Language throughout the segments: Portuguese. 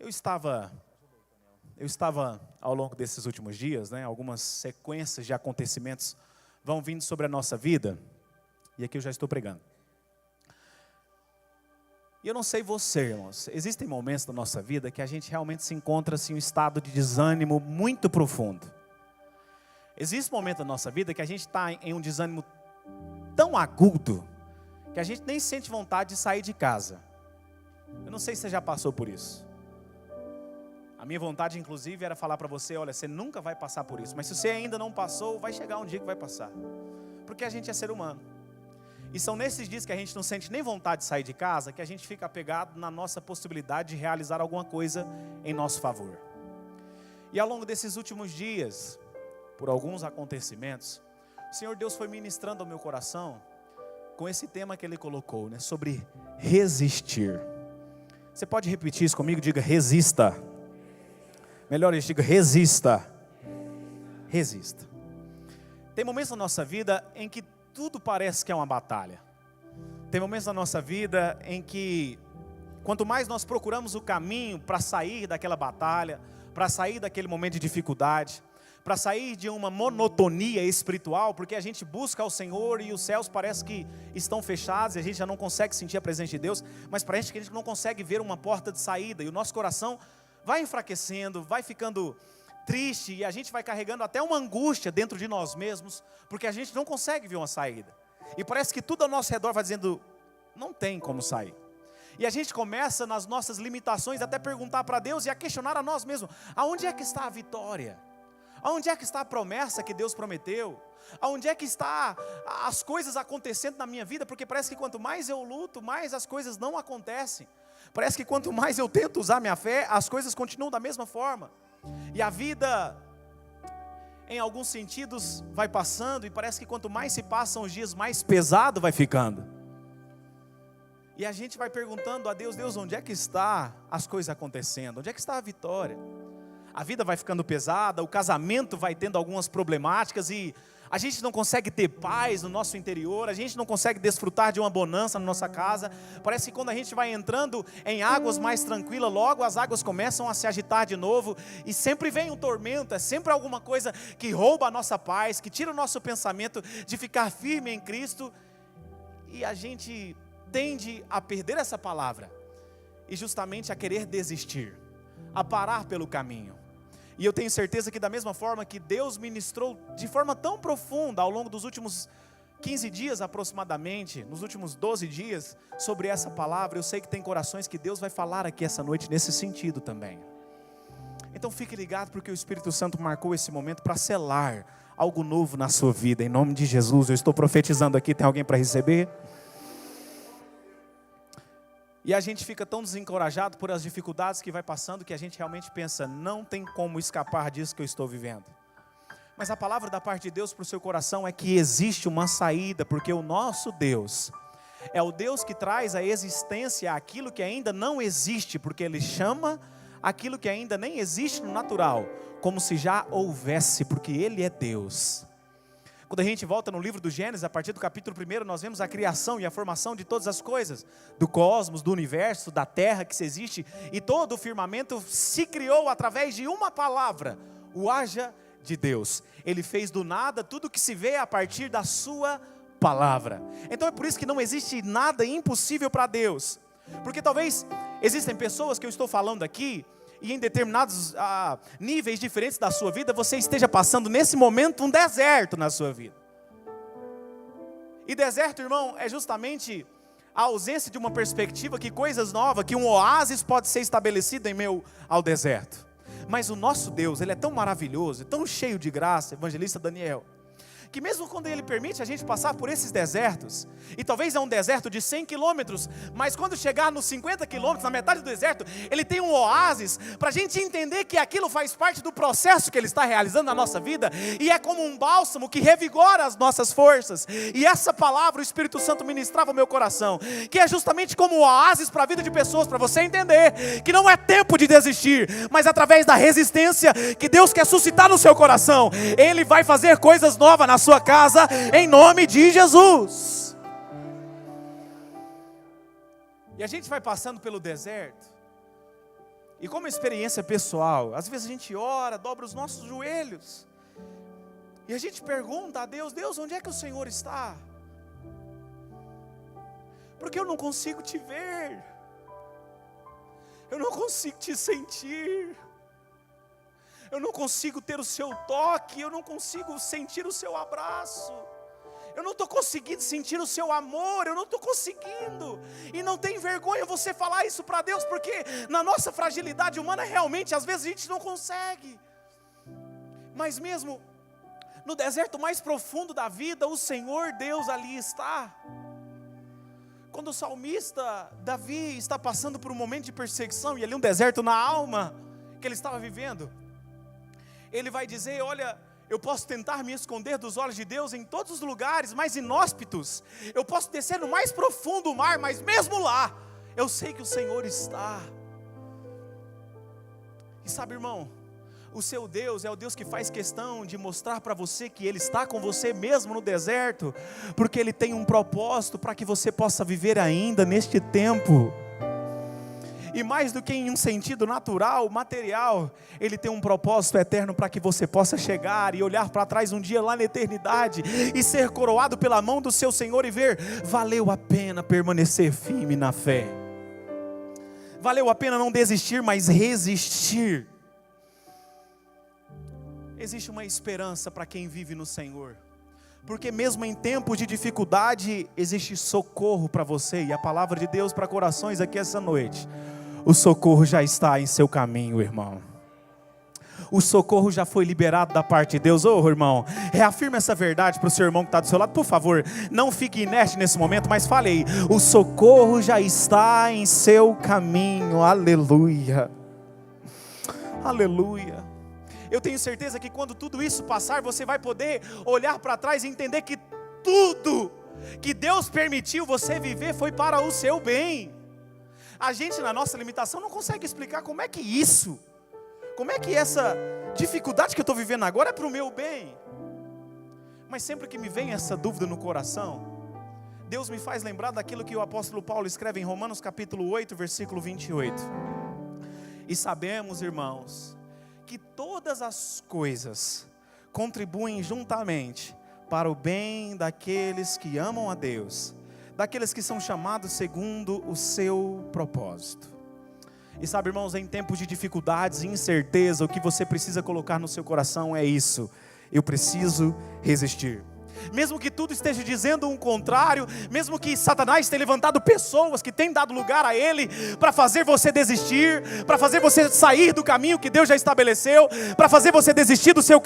Eu estava ao longo desses últimos dias, algumas sequências de acontecimentos vão vindo sobre a nossa vida, e aqui eu já estou pregando. E eu não sei você, irmãos, existem momentos da nossa vida que a gente realmente se encontra em um estado de desânimo muito profundo. Existe um momento da nossa vida que a gente está em um desânimo tão agudo, que a gente nem sente vontade de sair de casa. Eu não sei se você já passou por isso. A minha vontade, inclusive, era falar para você, olha, você nunca vai passar por isso. Mas se você ainda não passou, vai chegar um dia que vai passar. Porque a gente é ser humano. E são nesses dias que a gente não sente nem vontade de sair de casa, que a gente fica apegado na nossa possibilidade de realizar alguma coisa em nosso favor. E ao longo desses últimos dias, por alguns acontecimentos, o Senhor Deus foi ministrando ao meu coração com esse tema que Ele colocou, sobre resistir. Você pode repetir isso comigo? Diga, resista. Melhor, diga, resista. Resista. Tem momentos na nossa vida em que tudo parece que é uma batalha. Tem momentos na nossa vida em que, quanto mais nós procuramos o caminho para sair daquela batalha, para sair daquele momento de dificuldade, para sair de uma monotonia espiritual, porque a gente busca ao Senhor e os céus parece que estão fechados e a gente já não consegue sentir a presença de Deus, mas parece que a gente não consegue ver uma porta de saída e o nosso coração vai enfraquecendo, vai ficando triste e a gente vai carregando até uma angústia dentro de nós mesmos, porque a gente não consegue ver uma saída. E parece que tudo ao nosso redor vai dizendo, não tem como sair. E a gente começa nas nossas limitações até perguntar para Deus e a questionar a nós mesmos, aonde é que está a vitória? Aonde é que está a promessa que Deus prometeu? Aonde é que está as coisas acontecendo na minha vida? Porque parece que quanto mais eu luto, mais as coisas não acontecem. Parece que quanto mais eu tento usar minha fé, as coisas continuam da mesma forma. E a vida, em alguns sentidos, vai passando e parece que quanto mais se passam os dias, mais pesado vai ficando. E a gente vai perguntando a Deus, Deus, onde é que está as coisas acontecendo? Onde é que está a vitória? A vida vai ficando pesada, o casamento vai tendo algumas problemáticas e a gente não consegue ter paz no nosso interior, a gente não consegue desfrutar de uma bonança na nossa casa. Parece que quando a gente vai entrando em águas mais tranquilas, logo as águas começam a se agitar de novo e sempre vem um tormento, é sempre alguma coisa que rouba a nossa paz, que tira o nosso pensamento de ficar firme em Cristo e a gente tende a perder essa palavra e justamente a querer desistir, a parar pelo caminho. E eu tenho certeza que da mesma forma que Deus ministrou de forma tão profunda ao longo dos últimos 15 dias aproximadamente, nos últimos 12 dias, sobre essa palavra, eu sei que tem corações que Deus vai falar aqui essa noite nesse sentido também. Então fique ligado porque o Espírito Santo marcou esse momento para selar algo novo na sua vida, em nome de Jesus. Eu estou profetizando aqui, tem alguém para receber? E a gente fica tão desencorajado por as dificuldades que vai passando, que a gente realmente pensa, não tem como escapar disso que eu estou vivendo. Mas a palavra da parte de Deus para o seu coração é que existe uma saída, porque o nosso Deus é o Deus que traz à existência aquilo que ainda não existe, porque Ele chama aquilo que ainda nem existe no natural, como se já houvesse, porque Ele é Deus. Quando a gente volta no livro do Gênesis, a partir do capítulo 1, nós vemos a criação e a formação de todas as coisas, do cosmos, do universo, da terra que se existe, e todo o firmamento se criou através de uma palavra, o haja de Deus. Ele fez do nada tudo que se vê a partir da sua palavra. Então é por isso que não existe nada impossível para Deus, porque talvez existem pessoas que eu estou falando aqui, e em determinados níveis diferentes da sua vida, você esteja passando nesse momento um deserto na sua vida. E deserto, irmão, é justamente a ausência de uma perspectiva, que coisas novas, que um oásis pode ser estabelecido em meio ao deserto. Mas o nosso Deus, Ele é tão maravilhoso, tão cheio de graça, evangelista Daniel, que mesmo quando Ele permite a gente passar por esses desertos, e talvez é um deserto de 100 quilômetros, mas quando chegar nos 50 quilômetros, na metade do deserto, Ele tem um oásis, para a gente entender que aquilo faz parte do processo que Ele está realizando na nossa vida, e é como um bálsamo que revigora as nossas forças. E essa palavra o Espírito Santo ministrava ao meu coração, que é justamente como um oásis para a vida de pessoas, para você entender que não é tempo de desistir, mas através da resistência que Deus quer suscitar no seu coração, Ele vai fazer coisas novas na sua casa, em nome de Jesus. E a gente vai passando pelo deserto, E como experiência pessoal, às vezes a gente ora, dobra os nossos joelhos, e a gente pergunta a Deus: Deus, onde é que o Senhor está? Porque eu não consigo te ver, eu não consigo te sentir, eu não consigo ter o seu toque, eu não consigo sentir o seu abraço, eu não estou conseguindo sentir o seu amor, eu não estou conseguindo. E não tem vergonha você falar isso para Deus, porque na nossa fragilidade humana realmente às vezes a gente não consegue. Mas mesmo no deserto mais profundo da vida, o Senhor Deus ali está. Quando o salmista Davi está passando por um momento de perseguição, e ali um deserto na alma que ele estava vivendo, ele vai dizer: olha, eu posso tentar me esconder dos olhos de Deus em todos os lugares mais inóspitos, eu posso descer no mais profundo do mar, mas mesmo lá, eu sei que o Senhor está. E sabe, irmão, o seu Deus é o Deus que faz questão de mostrar para você que Ele está com você mesmo no deserto, porque Ele tem um propósito para que você possa viver ainda neste tempo. E mais do que em um sentido natural, material, Ele tem um propósito eterno para que você possa chegar e olhar para trás um dia lá na eternidade e ser coroado pela mão do seu Senhor e ver: valeu a pena permanecer firme na fé, valeu a pena não desistir, mas resistir. Existe uma esperança para quem vive no Senhor, porque mesmo em tempos de dificuldade, existe socorro para você. E a palavra de Deus para corações aqui essa noite: o socorro já está em seu caminho, irmão. O socorro já foi liberado da parte de Deus. Ô, irmão, reafirma essa verdade para o seu irmão que está do seu lado, por favor. Não fique inerte nesse momento, mas fale aí: o socorro já está em seu caminho. Aleluia, aleluia. Eu tenho certeza que quando tudo isso passar, você vai poder olhar para trás e entender que tudo que Deus permitiu você viver foi para o seu bem. A gente, na nossa limitação, não consegue explicar como é que isso, como é que essa dificuldade que eu estou vivendo agora é para o meu bem. Mas sempre que me vem essa dúvida no coração, Deus me faz lembrar daquilo que o apóstolo Paulo escreve em Romanos capítulo 8, versículo 28. E sabemos, irmãos, que todas as coisas contribuem juntamente para o bem daqueles que amam a Deus, daqueles que são chamados segundo o seu propósito. E sabe, irmãos, em tempos de dificuldades e incerteza, o que você precisa colocar no seu coração é isso: eu preciso resistir. Mesmo que tudo esteja dizendo um contrário, mesmo que Satanás tenha levantado pessoas que têm dado lugar a ele para fazer você desistir, para fazer você sair do caminho que Deus já estabeleceu, para fazer você desistir do seu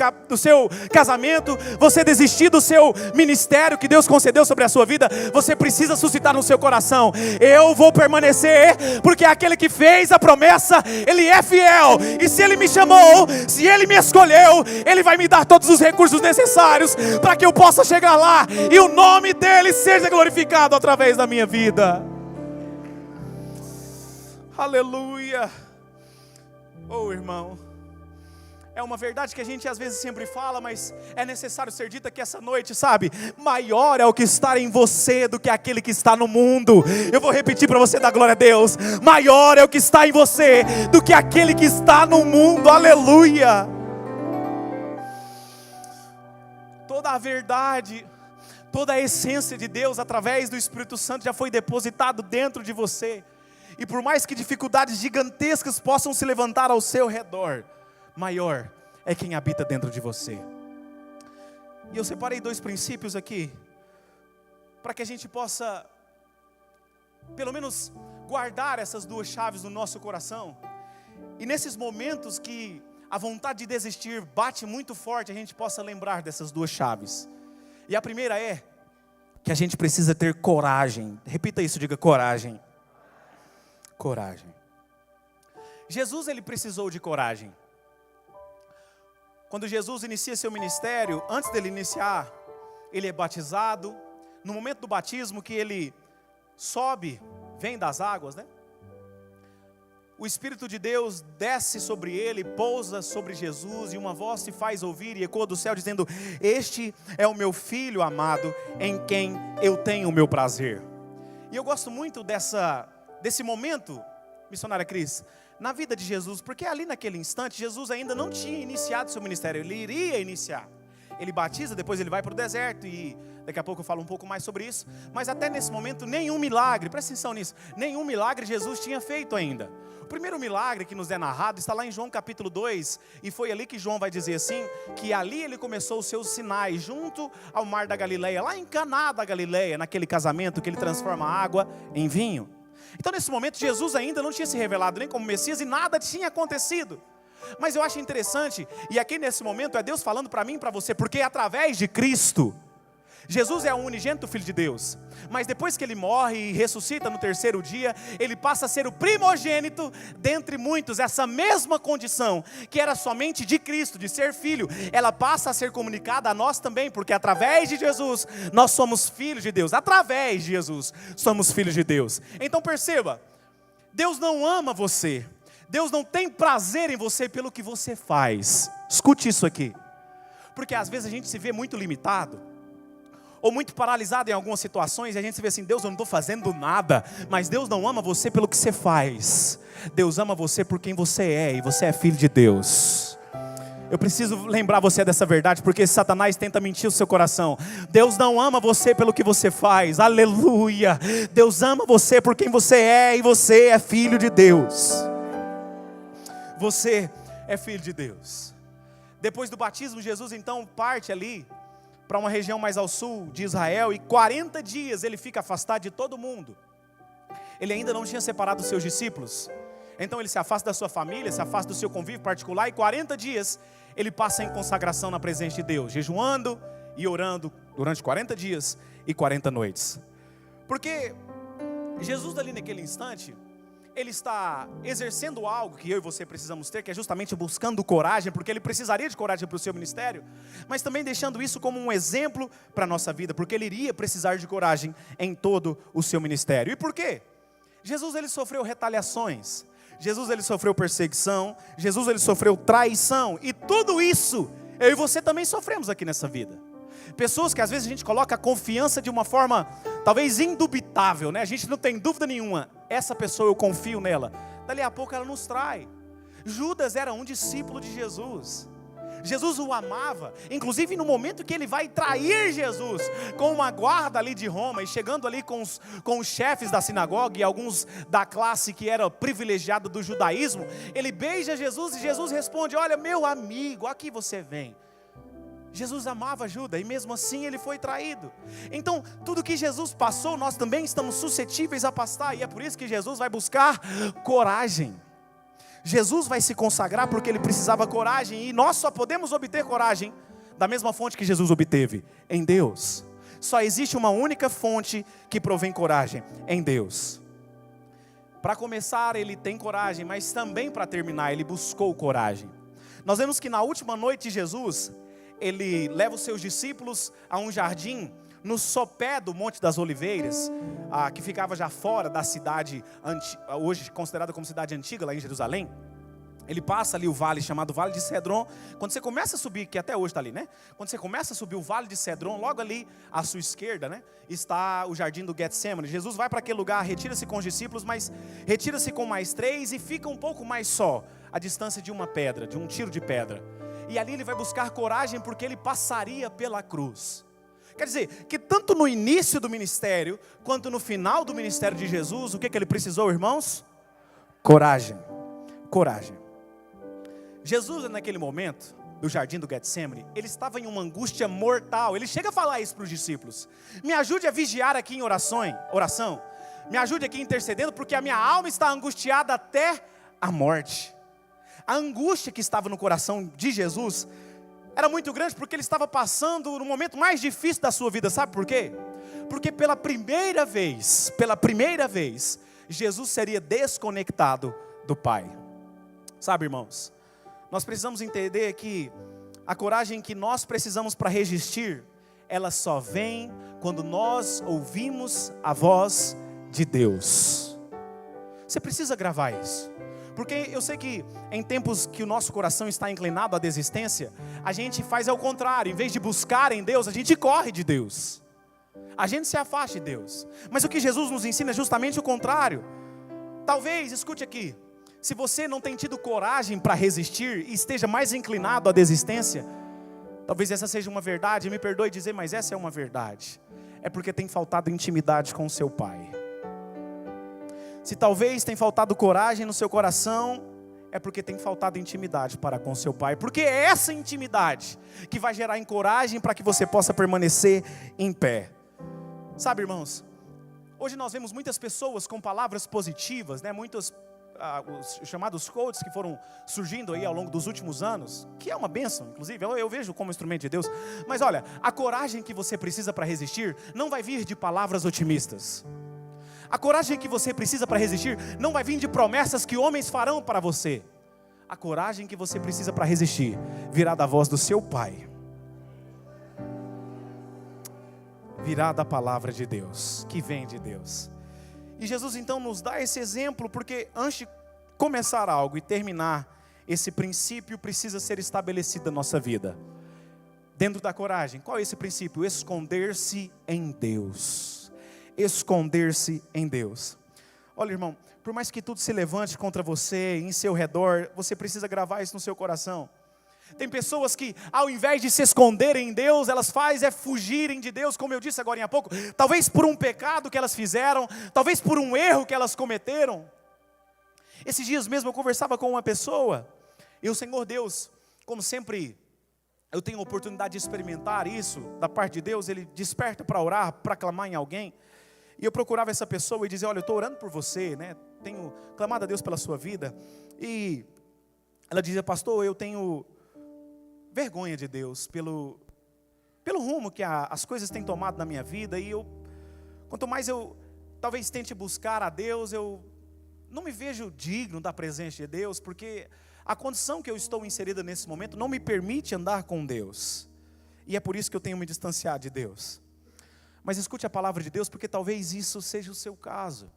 casamento, você desistir do seu ministério que Deus concedeu sobre a sua vida, você precisa suscitar no seu coração: eu vou permanecer, porque aquele que fez a promessa, Ele é fiel, e se Ele me chamou, se Ele me escolheu, Ele vai me dar todos os recursos necessários para que eu possa chegar lá e o nome dele seja glorificado através da minha vida. Aleluia. Oh, irmão, é uma verdade que a gente às vezes sempre fala, mas é necessário ser dita aqui essa noite, sabe? Maior é o que está em você do que aquele que está no mundo. Eu vou repetir para você dar glória a Deus: maior é o que está em você do que aquele que está no mundo. Aleluia. Toda a verdade, toda a essência de Deus através do Espírito Santo já foi depositado dentro de você. E por mais que dificuldades gigantescas possam se levantar ao seu redor, maior é quem habita dentro de você. E eu separei 2 princípios aqui, para que a gente possa, pelo menos, guardar essas 2 chaves no nosso coração. E nesses momentos que a vontade de desistir bate muito forte, a gente possa lembrar dessas 2 chaves. E a primeira é que a gente precisa ter coragem. Repita isso, diga: coragem. Coragem. Jesus, ele precisou de coragem. Quando Jesus inicia seu ministério, antes dele iniciar, ele é batizado. No momento do batismo que ele sobe, vem das águas, né? O Espírito de Deus desce sobre ele, pousa sobre Jesus, e uma voz se faz ouvir e ecoa do céu dizendo: este é o meu filho amado, em quem eu tenho o meu prazer. E eu gosto muito desse momento, missionária Cris, na vida de Jesus, porque ali naquele instante, Jesus ainda não tinha iniciado seu ministério, ele iria iniciar. Ele batiza, depois ele vai para o deserto, e daqui a pouco eu falo um pouco mais sobre isso. Mas até nesse momento, nenhum milagre, presta atenção nisso, nenhum milagre Jesus tinha feito ainda. O primeiro milagre que nos é narrado está lá em João capítulo 2, e foi ali que João vai dizer assim, que ali ele começou os seus sinais, junto ao mar da Galileia, lá em Caná da Galileia, naquele casamento que ele transforma a água em vinho. Então nesse momento Jesus ainda não tinha se revelado nem como Messias, e nada tinha acontecido. Mas eu acho interessante, e aqui nesse momento é Deus falando para mim e para você, porque através de Cristo, Jesus é o unigênito Filho de Deus, mas depois que ele morre e ressuscita no terceiro dia, ele passa a ser o primogênito dentre muitos. Essa mesma condição que era somente de Cristo, de ser filho, ela passa a ser comunicada a nós também, porque através de Jesus, nós somos filhos de Deus. Através de Jesus, somos filhos de Deus. Então perceba, Deus não ama você, Deus não tem prazer em você pelo que você faz. Escute isso aqui, porque às vezes a gente se vê muito limitado, ou muito paralisado em algumas situações, e a gente se vê assim, Deus, eu não estou fazendo nada. Mas Deus não ama você pelo que você faz, Deus ama você por quem você é, e você é filho de Deus. Eu preciso lembrar você dessa verdade, porque Satanás tenta mentir o seu coração. Deus não ama você pelo que você faz, aleluia. Deus ama você por quem você é, e você é filho de Deus. Você é filho de Deus. Depois do batismo, Jesus então parte ali para uma região mais ao sul de Israel, e 40 dias ele fica afastado de todo mundo. Ele ainda não tinha separado os seus discípulos, então ele se afasta da sua família, se afasta do seu convívio particular, e 40 dias ele passa em consagração na presença de Deus, jejuando e orando durante 40 dias e 40 noites. Porque Jesus ali naquele instante, ele está exercendo algo que eu e você precisamos ter, que é justamente buscando coragem, porque ele precisaria de coragem para o seu ministério, mas também deixando isso como um exemplo para a nossa vida, porque ele iria precisar de coragem em todo o seu ministério. E por quê? Jesus ele sofreu retaliações, Jesus ele sofreu perseguição, Jesus ele sofreu traição, e tudo isso eu e você também sofremos aqui nessa vida. Pessoas que às vezes a gente coloca a confiança de uma forma talvez indubitável, né? A gente não tem dúvida nenhuma, essa pessoa eu confio nela. Dali a pouco ela nos trai. Judas era um discípulo de Jesus, Jesus o amava, inclusive no momento que ele vai trair Jesus, com uma guarda ali de Roma, e chegando ali com os chefes da sinagoga, e alguns da classe que era privilegiada do judaísmo, ele beija Jesus, e Jesus responde, olha meu amigo, aqui você vem. Jesus amava Judas, e mesmo assim ele foi traído. Então tudo que Jesus passou, nós também estamos suscetíveis a passar, e é por isso que Jesus vai buscar coragem. Jesus vai se consagrar porque ele precisava coragem, e nós só podemos obter coragem da mesma fonte que Jesus obteve, em Deus. Só existe uma única fonte que provém coragem, em Deus. Para começar ele tem coragem, mas também para terminar ele buscou coragem. Nós vemos que na última noite de Jesus, ele leva os seus discípulos a um jardim no sopé do Monte das Oliveiras, que ficava já fora da cidade, hoje considerada como cidade antiga, lá em Jerusalém. Ele passa ali o vale chamado Vale de Cedron. Quando você começa a subir, que até hoje está ali, né? Quando você começa a subir o Vale de Cedron, logo ali à sua esquerda, né, está o jardim do Getsemane. Jesus vai para aquele lugar, retira-se com os discípulos, mas retira-se com mais 3 e fica um pouco mais só, a distância de uma pedra, de um tiro de pedra. E ali ele vai buscar coragem, porque ele passaria pela cruz. Quer dizer, que tanto no início do ministério, quanto no final do ministério de Jesus, o que ele precisou, irmãos? Coragem. Coragem. Jesus, naquele momento, do jardim do Getsemane, ele estava em uma angústia mortal. Ele chega a falar isso para os discípulos: me ajude a vigiar aqui em oração. Me ajude aqui intercedendo, porque a minha alma está angustiada até a morte. A angústia que estava no coração de Jesus era muito grande, porque ele estava passando no momento mais difícil da sua vida. Sabe por quê? Porque pela primeira vez, Jesus seria desconectado do Pai. Sabe, irmãos, nós precisamos entender que a coragem que nós precisamos para resistir, ela só vem quando nós ouvimos a voz de Deus. Você precisa gravar isso. Porque eu sei que em tempos que o nosso coração está inclinado à desistência, a gente faz ao contrário. Em vez de buscar em Deus, a gente corre de Deus, a gente se afasta de Deus. Mas o que Jesus nos ensina é justamente o contrário. Talvez, escute aqui, Se você não tem tido coragem para resistir e esteja mais inclinado à desistência, talvez essa seja uma verdade, me perdoe dizer, mas essa é uma verdade. É porque tem faltado intimidade com o seu pai. Se talvez tem faltado coragem no seu coração, é porque tem faltado intimidade para com seu pai. Porque é essa intimidade que vai gerar coragem para que você possa permanecer em pé. Sabe, irmãos, hoje nós vemos muitas pessoas com palavras positivas, né? Muitos os chamados coaches que foram surgindo aí ao longo dos últimos anos, que é uma bênção, inclusive, eu vejo como instrumento de Deus. Mas olha, a coragem que você precisa para resistir não vai vir de palavras otimistas. A coragem que você precisa para resistir não vai vir de promessas que homens farão para você. A coragem que você precisa para resistir virá da voz do seu pai, virá da palavra de Deus, que vem de Deus. E Jesus então nos dá esse exemplo, porque antes de começar algo e terminar, esse princípio precisa ser estabelecido na nossa vida. Dentro da coragem, qual é esse princípio? Esconder-se em Deus. Esconder-se em Deus. Olha, irmão, por mais que tudo se levante contra você, em seu redor, você precisa gravar isso no seu coração. Tem pessoas que, ao invés de se esconderem em Deus, elas fazem fugirem de Deus, como eu disse agora há pouco, talvez por um pecado que elas fizeram, talvez por um erro que elas cometeram. Esses dias mesmo eu conversava com uma pessoa, e o Senhor Deus, como sempre, eu tenho a oportunidade de experimentar isso, da parte de Deus, Ele desperta para orar, para clamar em alguém, e eu procurava essa pessoa e dizia, olha, eu estou orando por você, né? Tenho clamado a Deus pela sua vida, e ela dizia, pastor, eu tenho vergonha de Deus, pelo rumo que as coisas têm tomado na minha vida, e quanto mais eu talvez tente buscar a Deus, eu não me vejo digno da presença de Deus, porque a condição que eu estou inserida nesse momento não me permite andar com Deus, e é por isso que eu tenho me distanciado de Deus. Mas escute a palavra de Deus, porque talvez isso seja o seu caso.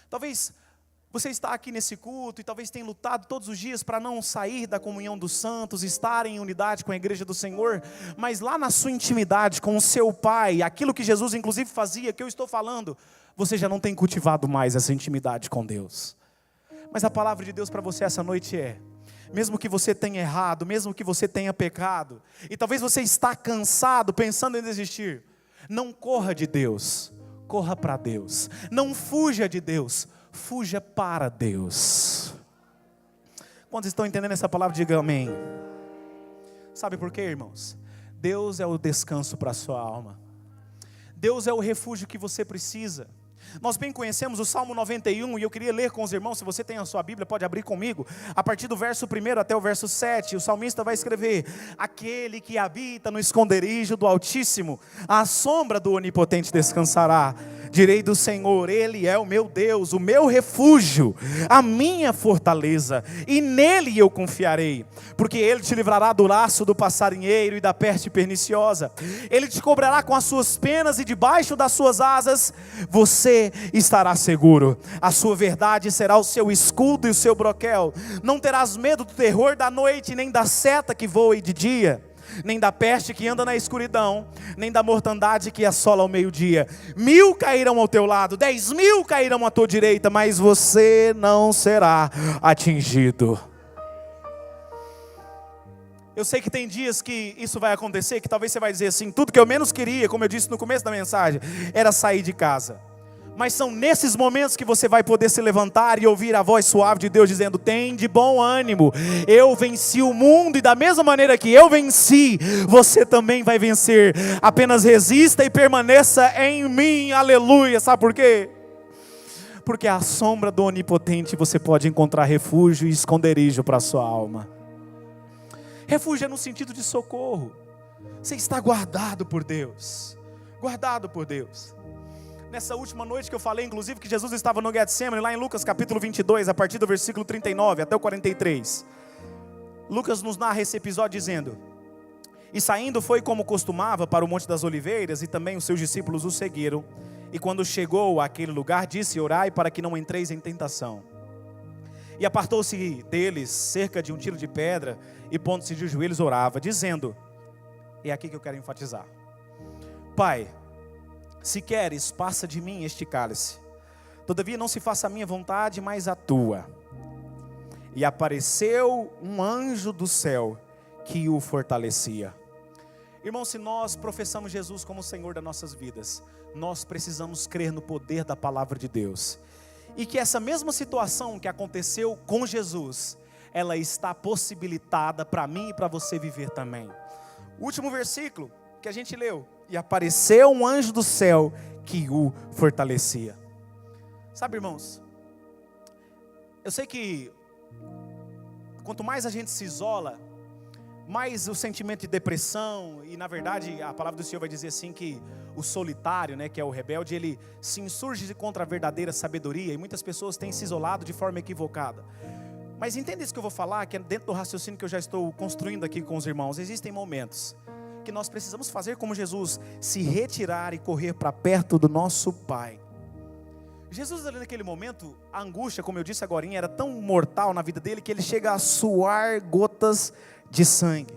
Talvez você está aqui nesse culto e talvez tenha lutado todos os dias para não sair da comunhão dos santos, estar em unidade com a igreja do Senhor, mas lá na sua intimidade com o seu pai, aquilo que Jesus inclusive fazia, que eu estou falando, você já não tem cultivado mais essa intimidade com Deus. Mas a palavra de Deus para você essa noite é, mesmo que você tenha errado, mesmo que você tenha pecado, e talvez você está cansado, pensando em desistir, não corra de Deus, corra para Deus. Não fuja de Deus, fuja para Deus. Quantos estão entendendo essa palavra? Diga amém. Sabe por quê, irmãos? Deus é o descanso para a sua alma. Deus é o refúgio que você precisa. Nós bem conhecemos o Salmo 91 e eu queria ler com os irmãos, se você tem a sua Bíblia, pode abrir comigo, a partir do verso 1 até o verso 7, o salmista vai escrever, aquele que habita no esconderijo do Altíssimo, à sombra do Onipotente descansará. Direi do Senhor, Ele é o meu Deus, o meu refúgio, a minha fortaleza, e nele eu confiarei, porque Ele te livrará do laço do passarinheiro e da peste perniciosa, Ele te cobrirá com as suas penas e debaixo das suas asas, você estará seguro, a sua verdade será o seu escudo e o seu broquel, não terás medo do terror da noite, nem da seta que voe de dia, nem da peste que anda na escuridão, nem da mortandade que assola ao meio-dia. 1000 cairão ao teu lado, 10.000 cairão à tua direita, mas você não será atingido. Eu sei que tem dias que isso vai acontecer, que talvez você vai dizer assim, tudo que eu menos queria, como eu disse no começo da mensagem, era sair de casa. Mas são nesses momentos que você vai poder se levantar e ouvir a voz suave de Deus dizendo, tem de bom ânimo, eu venci o mundo, e da mesma maneira que eu venci, você também vai vencer, apenas resista e permaneça em mim, aleluia. Sabe por quê? Porque à sombra do Onipotente você pode encontrar refúgio e esconderijo para a sua alma. Refúgio é no sentido de socorro, você está guardado por Deus, guardado por Deus. Nessa última noite que eu falei, inclusive, que Jesus estava no Getsemane, lá em Lucas capítulo 22, a partir do versículo 39 até o 43. Lucas nos narra esse episódio dizendo, e saindo foi como costumava para o Monte das Oliveiras, e também os seus discípulos o seguiram. E quando chegou àquele lugar, disse, orai para que não entreis em tentação. E apartou-se deles cerca de um tiro de pedra, e pondo-se de joelhos orava, dizendo, e é aqui que eu quero enfatizar, Pai, se queres, passa de mim este cálice. Todavia não se faça a minha vontade, mas a tua. e apareceu um anjo do céu que o fortalecia. Irmão, se nós professamos Jesus como Senhor das nossas vidas, nós precisamos crer no poder da palavra de Deus. E que essa mesma situação que aconteceu com Jesus, ela está possibilitada para mim e para você viver também. O último versículo que a gente leu: e apareceu um anjo do céu que o fortalecia. Sabe, irmãos, eu sei que quanto mais a gente se isola, mais o sentimento de depressão, e na verdade a palavra do Senhor vai dizer assim que o solitário, que é o rebelde, ele se insurge contra a verdadeira sabedoria, e muitas pessoas têm se isolado de forma equivocada. Mas entenda isso que eu vou falar, que é dentro do raciocínio que eu já estou construindo aqui com os irmãos. Existem momentos que nós precisamos fazer como Jesus, se retirar e correr para perto do nosso Pai. Jesus ali naquele momento, a angústia, como eu disse agora, era tão mortal na vida dele, que ele chega a suar gotas de sangue.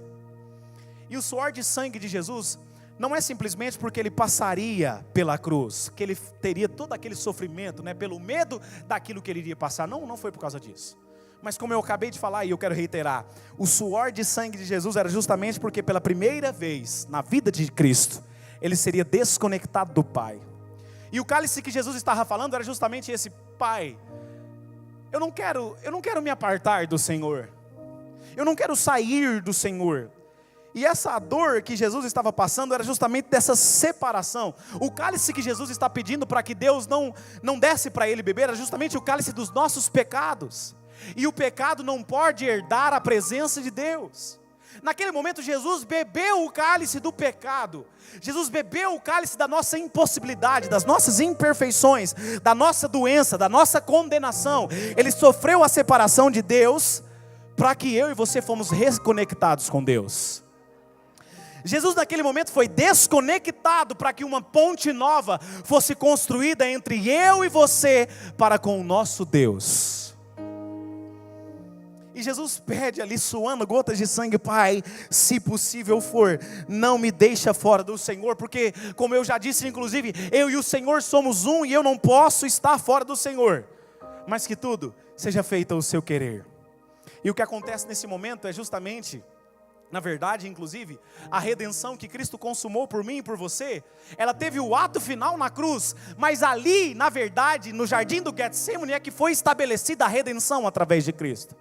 E o suor de sangue de Jesus não é simplesmente porque ele passaria pela cruz, que ele teria todo aquele sofrimento, pelo medo daquilo que ele iria passar. Não foi por causa disso. Mas como eu acabei de falar e eu quero reiterar, o suor de sangue de Jesus era justamente porque pela primeira vez na vida de Cristo, ele seria desconectado do Pai. E o cálice que Jesus estava falando era justamente esse: Pai, eu não quero me apartar do Senhor, eu não quero sair do Senhor. E essa dor que Jesus estava passando era justamente dessa separação. O cálice que Jesus está pedindo para que Deus não desse para ele beber era justamente o cálice dos nossos pecados. E o pecado não pode herdar a presença de Deus. Naquele momento Jesus bebeu o cálice do pecado. Jesus bebeu o cálice da nossa impossibilidade, das nossas imperfeições, da nossa doença, da nossa condenação. Ele sofreu a separação de Deus para que eu e você fomos reconectados com Deus. Jesus naquele momento foi desconectado para que uma ponte nova fosse construída entre eu e você para com o nosso Deus. E Jesus pede ali, suando gotas de sangue: Pai, se possível for, não me deixa fora do Senhor, porque como eu já disse, inclusive, eu e o Senhor somos um, e eu não posso estar fora do Senhor, mas que tudo seja feito ao seu querer. E o que acontece nesse momento é justamente, na verdade, inclusive, a redenção que Cristo consumou por mim e por você, ela teve o ato final na cruz, mas ali, na verdade, no jardim do Getsêmani, é que foi estabelecida a redenção através de Cristo.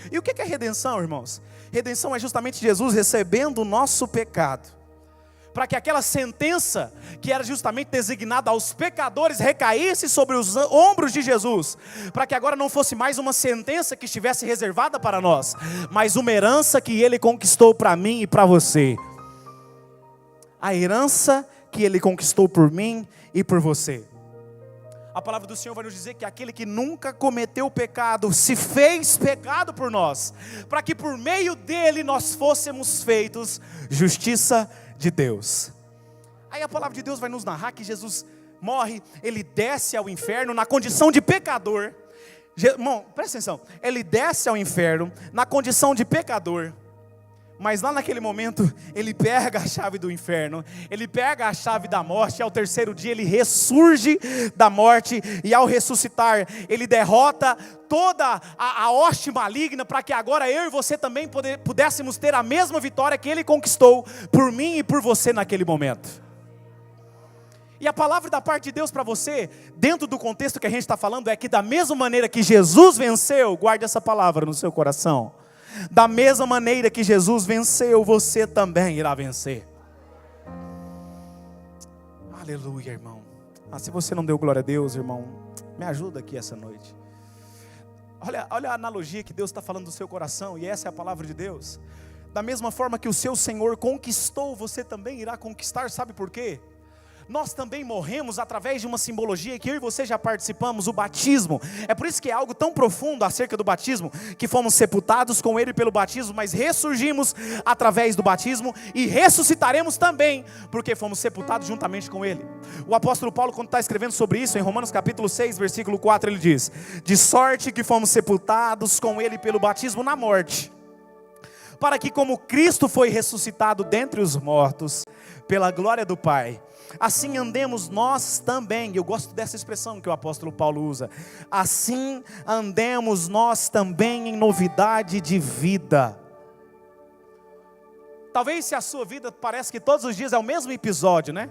E o que é redenção, irmãos? Redenção é justamente Jesus recebendo o nosso pecado, para que aquela sentença que era justamente designada aos pecadores recaísse sobre os ombros de Jesus, para que agora não fosse mais uma sentença que estivesse reservada para nós, mas uma herança que Ele conquistou para mim e para você. A herança que Ele conquistou por mim e por você. A palavra do Senhor vai nos dizer que aquele que nunca cometeu pecado se fez pecado por nós, para que por meio dele nós fôssemos feitos justiça de Deus. Aí a palavra de Deus vai nos narrar que Jesus morre, ele desce ao inferno na condição de pecador. Irmão, presta atenção, ele desce ao inferno na condição de pecador. Mas lá naquele momento, ele pega a chave do inferno, ele pega a chave da morte, e ao terceiro dia ele ressurge da morte, e ao ressuscitar, ele derrota toda a hoste maligna, para que agora eu e você também pudéssemos ter a mesma vitória que ele conquistou por mim e por você naquele momento. E a palavra da parte de Deus para você, dentro do contexto que a gente está falando, é que da mesma maneira que Jesus venceu, guarde essa palavra no seu coração, da mesma maneira que Jesus venceu, você também irá vencer. Aleluia, irmão. Se você não deu glória a Deus, irmão, me ajuda aqui essa noite. Olha a analogia que Deus está falando do seu coração, e essa é a palavra de Deus. Da mesma forma que o seu Senhor conquistou, você também irá conquistar. Sabe por quê? Nós também morremos através de uma simbologia que eu e você já participamos, o batismo. É por isso que é algo tão profundo acerca do batismo, que fomos sepultados com Ele pelo batismo, mas ressurgimos através do batismo, e ressuscitaremos também, porque fomos sepultados juntamente com Ele. O apóstolo Paulo, quando está escrevendo sobre isso, em Romanos capítulo 6, versículo 4, ele diz: de sorte que fomos sepultados com Ele pelo batismo na morte, para que como Cristo foi ressuscitado dentre os mortos, pela glória do Pai. Assim andemos nós também. Eu gosto dessa expressão que o apóstolo Paulo usa. Assim andemos nós também em novidade de vida. Talvez se a sua vida parece que todos os dias é o mesmo episódio, né?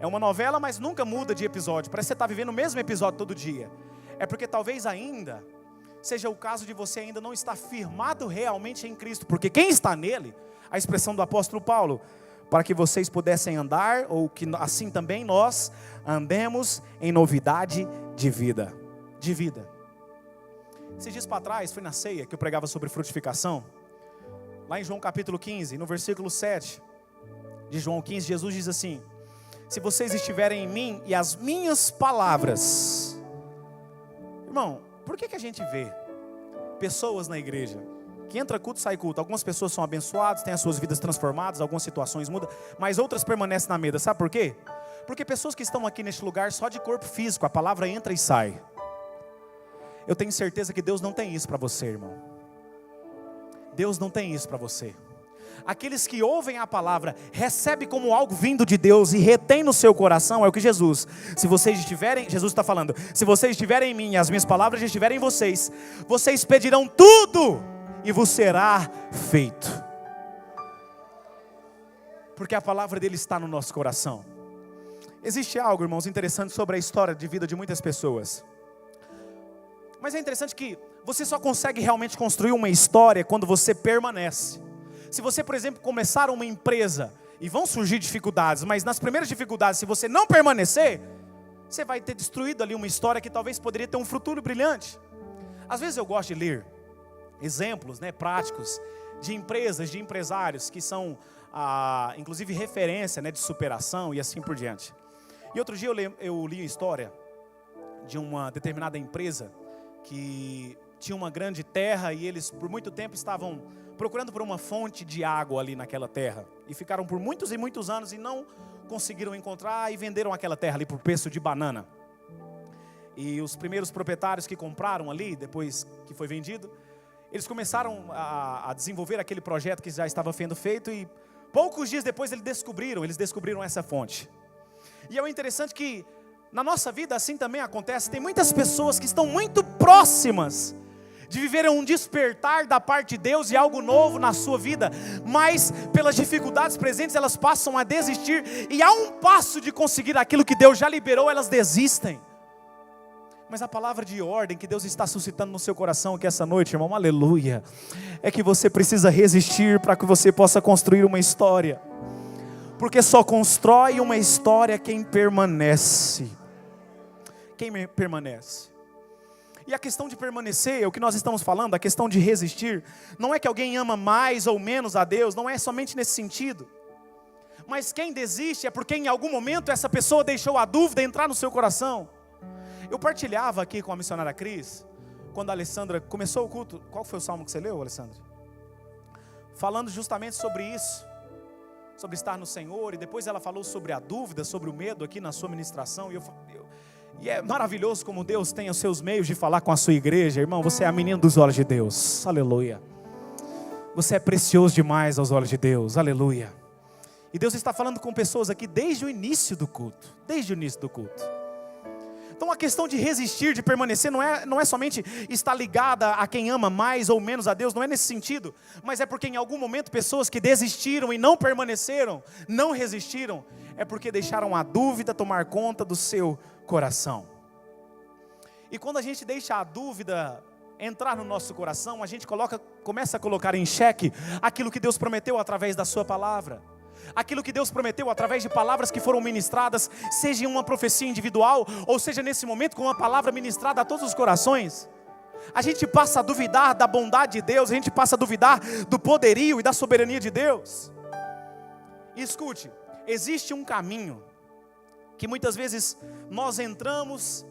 É uma novela, mas nunca muda de episódio. Parece que você está vivendo o mesmo episódio todo dia. É porque talvez ainda seja o caso de você ainda não estar firmado realmente em Cristo. Porque quem está nele, a expressão do apóstolo Paulo, para que vocês pudessem andar, ou que assim também nós andemos em novidade de vida. De vida. Esses dias para trás, foi na ceia que eu pregava sobre frutificação. Lá em João capítulo 15, no versículo 7 de João 15, Jesus diz assim: se vocês estiverem em mim e as minhas palavras... Irmão, por que a gente vê pessoas na igreja que entra culto, sai culto? Algumas pessoas são abençoadas, têm as suas vidas transformadas, algumas situações mudam, mas outras permanecem na mesa. Sabe por quê? Porque pessoas que estão aqui neste lugar só de corpo físico, a palavra entra e sai. Eu tenho certeza que Deus não tem isso para você, irmão. Deus não tem isso para você. Aqueles que ouvem a palavra, recebem como algo vindo de Deus e retém no seu coração, é o que Jesus está falando, se vocês estiverem em mim e as minhas palavras estiverem em vocês, vocês pedirão tudo e vos será feito. Porque a palavra dele está no nosso coração. Existe algo, irmãos, interessante sobre a história de vida de muitas pessoas. Mas é interessante que você só consegue realmente construir uma história quando você permanece. Se você, por exemplo, começar uma empresa e vão surgir dificuldades, mas nas primeiras dificuldades, se você não permanecer, você vai ter destruído ali uma história que talvez poderia ter um futuro brilhante. Às vezes eu gosto de ler exemplos, práticos de empresas, de empresários que são, inclusive, referência, de superação e assim por diante. E outro dia eu li a história de uma determinada empresa que tinha uma grande terra e eles por muito tempo estavam procurando por uma fonte de água ali naquela terra. E ficaram por muitos e muitos anos e não conseguiram encontrar e venderam aquela terra ali por preço de banana. E os primeiros proprietários que compraram ali, depois que foi vendido, eles começaram a desenvolver aquele projeto que já estava sendo feito e poucos dias depois eles descobriram essa fonte. E é interessante que na nossa vida assim também acontece. Tem muitas pessoas que estão muito próximas de viver um despertar da parte de Deus e algo novo na sua vida, mas pelas dificuldades presentes elas passam a desistir, e a um passo de conseguir aquilo que Deus já liberou, elas desistem. Mas a palavra de ordem que Deus está suscitando no seu coração aqui essa noite, irmão, aleluia, é que você precisa resistir para que você possa construir uma história, porque só constrói uma história quem permanece. Quem permanece. E a questão de permanecer, o que nós estamos falando, a questão de resistir, não é que alguém ama mais ou menos a Deus, não é somente nesse sentido. Mas quem desiste é porque em algum momento essa pessoa deixou a dúvida entrar no seu coração. Eu partilhava aqui com a missionária Cris, quando a Alessandra começou o culto. Qual foi o salmo que você leu, Alessandra? Falando justamente sobre isso, sobre estar no Senhor, e depois ela falou sobre a dúvida, sobre o medo aqui na sua ministração, e é maravilhoso como Deus tem os seus meios de falar com a sua igreja. Irmão, você é a menina dos olhos de Deus, aleluia. Você é precioso demais aos olhos de Deus, aleluia. E Deus está falando com pessoas aqui desde o início do culto, desde o início do culto. Então a questão de resistir, de permanecer, não é somente estar ligada a quem ama mais ou menos a Deus, não é nesse sentido, mas é porque em algum momento pessoas que desistiram e não permaneceram, não resistiram, é porque deixaram a dúvida tomar conta do seu coração. E quando a gente deixa a dúvida entrar no nosso coração, a gente começa a colocar em xeque aquilo que Deus prometeu através da sua palavra. Aquilo que Deus prometeu através de palavras que foram ministradas, seja em uma profecia individual, ou seja nesse momento com uma palavra ministrada a todos os corações. A gente passa a duvidar da bondade de Deus, a gente passa a duvidar do poderio e da soberania de Deus. E escute, existe um caminho que muitas vezes nós entramos,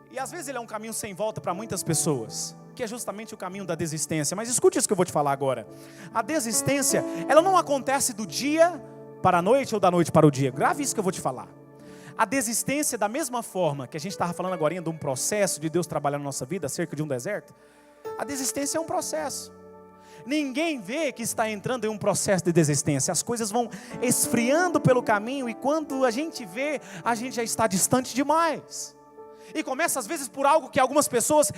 e às vezes ele é um caminho sem volta para muitas pessoas, que é justamente o caminho da desistência. Mas escute isso que eu vou te falar agora. A desistência, ela não acontece do dia para a noite ou da noite para o dia. Grave isso que eu vou te falar. A desistência, da mesma forma que a gente estava falando agora de um processo de Deus trabalhar na nossa vida acerca de um deserto, a desistência é um processo. Ninguém vê que está entrando em um processo de desistência. As coisas vão esfriando pelo caminho e quando a gente vê, a gente já está distante demais. E começa às vezes por algo que algumas pessoas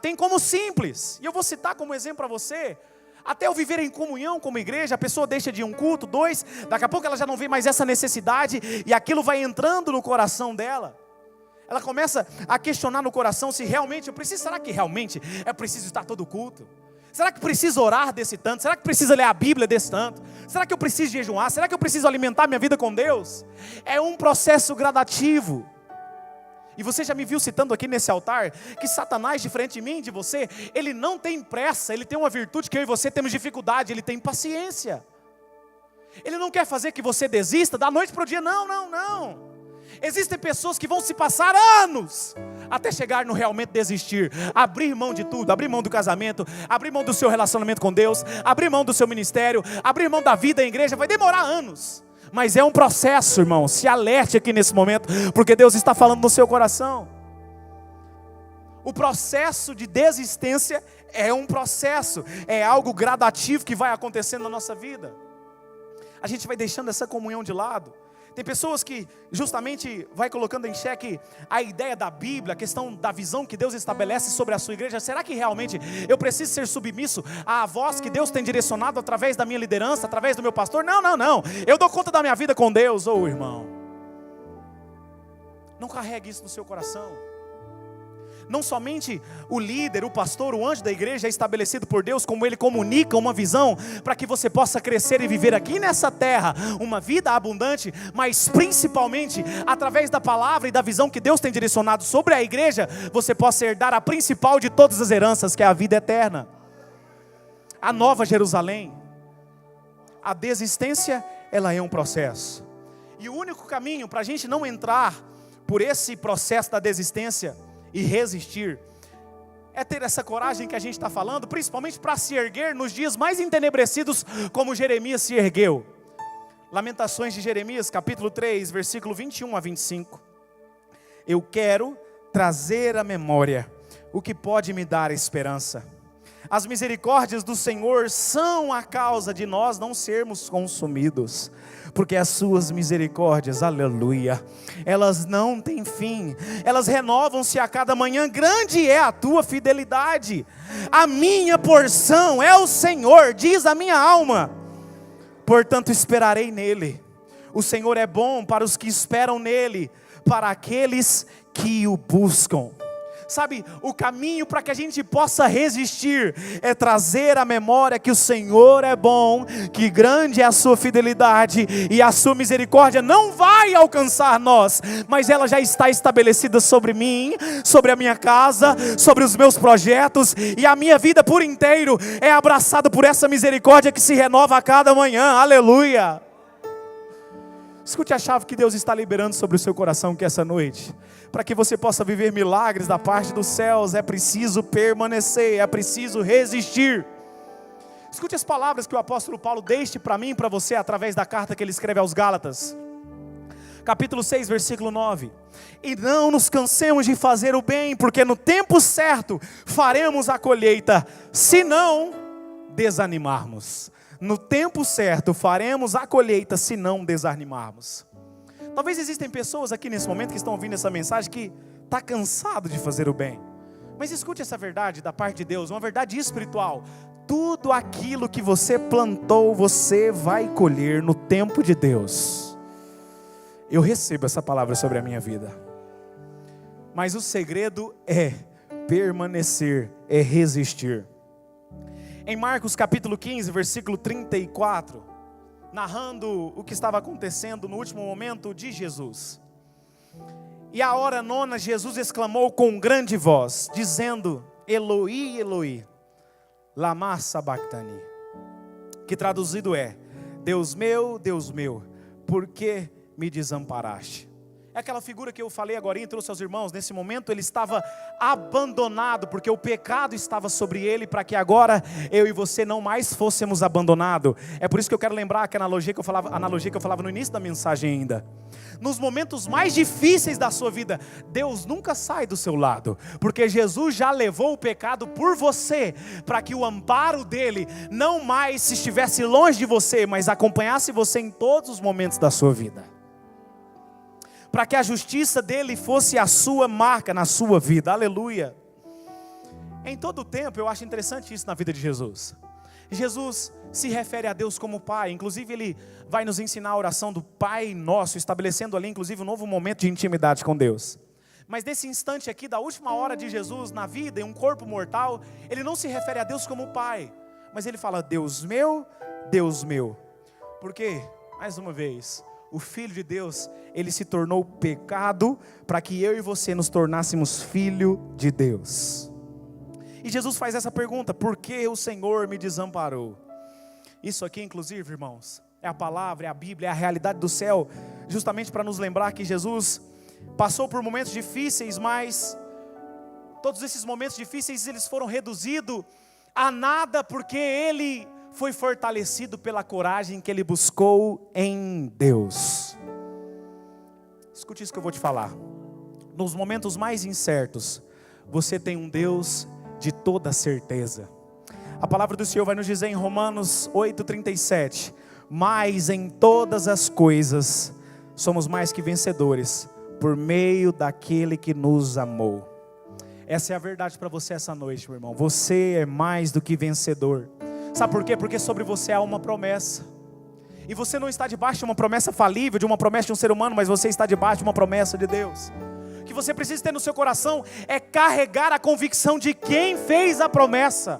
têm como simples. E eu vou citar como exemplo para você. Até o viver em comunhão como igreja, a pessoa deixa de ir um culto, 2, daqui a pouco ela já não vê mais essa necessidade e aquilo vai entrando no coração dela. Ela começa a questionar no coração se realmente será que realmente é preciso estar todo culto? Será que preciso orar desse tanto? Será que precisa ler a Bíblia desse tanto? Será que eu preciso jejuar? Será que eu preciso alimentar minha vida com Deus? É um processo gradativo. E você já me viu citando aqui nesse altar que Satanás, diferente de mim e de você, ele não tem pressa, ele tem uma virtude que eu e você temos dificuldade, ele tem paciência. Ele não quer fazer que você desista da noite para o dia, não. Existem pessoas que vão se passar anos até chegar no realmente desistir, abrir mão de tudo, abrir mão do casamento, abrir mão do seu relacionamento com Deus, abrir mão do seu ministério, abrir mão da vida em igreja, vai demorar anos. Mas é um processo, irmão, se alerte aqui nesse momento, porque Deus está falando no seu coração. O processo de desistência é um processo, é algo gradativo que vai acontecendo na nossa vida. A gente vai deixando essa comunhão de lado. Tem pessoas que justamente vai colocando em xeque a ideia da Bíblia, a questão da visão que Deus estabelece sobre a sua igreja. Será que realmente eu preciso ser submisso à voz que Deus tem direcionado através da minha liderança, através do meu pastor? Não. Eu dou conta da minha vida com Deus, irmão. Não carregue isso no seu coração. Não somente o líder, o pastor, o anjo da igreja é estabelecido por Deus, como ele comunica uma visão para que você possa crescer e viver aqui nessa terra uma vida abundante, mas principalmente através da palavra e da visão que Deus tem direcionado sobre a igreja, você possa herdar a principal de todas as heranças, que é a vida eterna, a nova Jerusalém. A desistência, ela é um processo, e o único caminho para a gente não entrar por esse processo da desistência e resistir, é ter essa coragem que a gente está falando, principalmente para se erguer nos dias mais entenebrecidos, como Jeremias se ergueu. Lamentações de Jeremias, capítulo 3, versículo 21 a 25. Eu quero trazer à memória o que pode me dar esperança. As misericórdias do Senhor são a causa de nós não sermos consumidos, porque as suas misericórdias, aleluia, elas não têm fim, elas renovam-se a cada manhã. Grande é a tua fidelidade. A minha porção é o Senhor, diz a minha alma, portanto esperarei nele. O Senhor é bom para os que esperam nele, para aqueles que o buscam. Sabe, o caminho para que a gente possa resistir é trazer à memória que o Senhor é bom, que grande é a sua fidelidade e a sua misericórdia não vai alcançar nós, mas ela já está estabelecida sobre mim, sobre a minha casa, sobre os meus projetos, e a minha vida por inteiro é abraçada por essa misericórdia que se renova a cada manhã, aleluia. Escute a chave que Deus está liberando sobre o seu coração que essa noite, para que você possa viver milagres da parte dos céus, é preciso permanecer, é preciso resistir. Escute as palavras que o apóstolo Paulo deixa para mim e para você, através da carta que ele escreve aos Gálatas, capítulo 6, versículo 9. E não nos cansemos de fazer o bem, porque no tempo certo faremos a colheita, se não desanimarmos. No tempo certo faremos a colheita, se não desanimarmos. Talvez existem pessoas aqui nesse momento que estão ouvindo essa mensagem que está cansado de fazer o bem. Mas escute essa verdade da parte de Deus, uma verdade espiritual. Tudo aquilo que você plantou, você vai colher no tempo de Deus. Eu recebo essa palavra sobre a minha vida. Mas o segredo é permanecer, é resistir. Em Marcos capítulo 15, versículo 34, narrando o que estava acontecendo no último momento de Jesus. E à hora nona, Jesus exclamou com grande voz, dizendo: Eloi, Eloi, lama sabachthani, que traduzido é: Deus meu, por que me desamparaste? É aquela figura que eu falei agora e trouxe aos irmãos. Nesse momento ele estava abandonado, porque o pecado estava sobre ele, para que agora eu e você não mais fôssemos abandonados. É por isso que eu quero lembrar que a analogia que eu falava no início da mensagem ainda. Nos momentos mais difíceis da sua vida, Deus nunca sai do seu lado, porque Jesus já levou o pecado por você, para que o amparo dele não mais se estivesse longe de você, mas acompanhasse você em todos os momentos da sua vida. Para que a justiça dele fosse a sua marca na sua vida, aleluia. Em todo o tempo, eu acho interessante isso na vida de Jesus. Jesus se refere a Deus como Pai, inclusive ele vai nos ensinar a oração do Pai Nosso, estabelecendo ali inclusive um novo momento de intimidade com Deus. Mas nesse instante aqui, da última hora de Jesus na vida, em um corpo mortal, ele não se refere a Deus como Pai, mas ele fala, Deus meu, porque, mais uma vez, o Filho de Deus, ele se tornou pecado para que eu e você nos tornássemos filho de Deus. E Jesus faz essa pergunta, por que o Senhor me desamparou? Isso aqui inclusive, irmãos, é a palavra, é a Bíblia, é a realidade do céu, justamente para nos lembrar que Jesus passou por momentos difíceis, mas todos esses momentos difíceis eles foram reduzidos a nada, porque ele foi fortalecido pela coragem que ele buscou em Deus. Escute isso que eu vou te falar. Nos momentos mais incertos, você tem um Deus de toda certeza. A palavra do Senhor vai nos dizer em Romanos 8:37, mas em todas as coisas somos mais que vencedores, por meio daquele que nos amou. Essa é a verdade para você essa noite, meu irmão. Você é mais do que vencedor. Sabe por quê? Porque sobre você há uma promessa. E você não está debaixo de uma promessa falível, de uma promessa de um ser humano, mas você está debaixo de uma promessa de Deus. O que você precisa ter no seu coração é carregar a convicção de quem fez a promessa.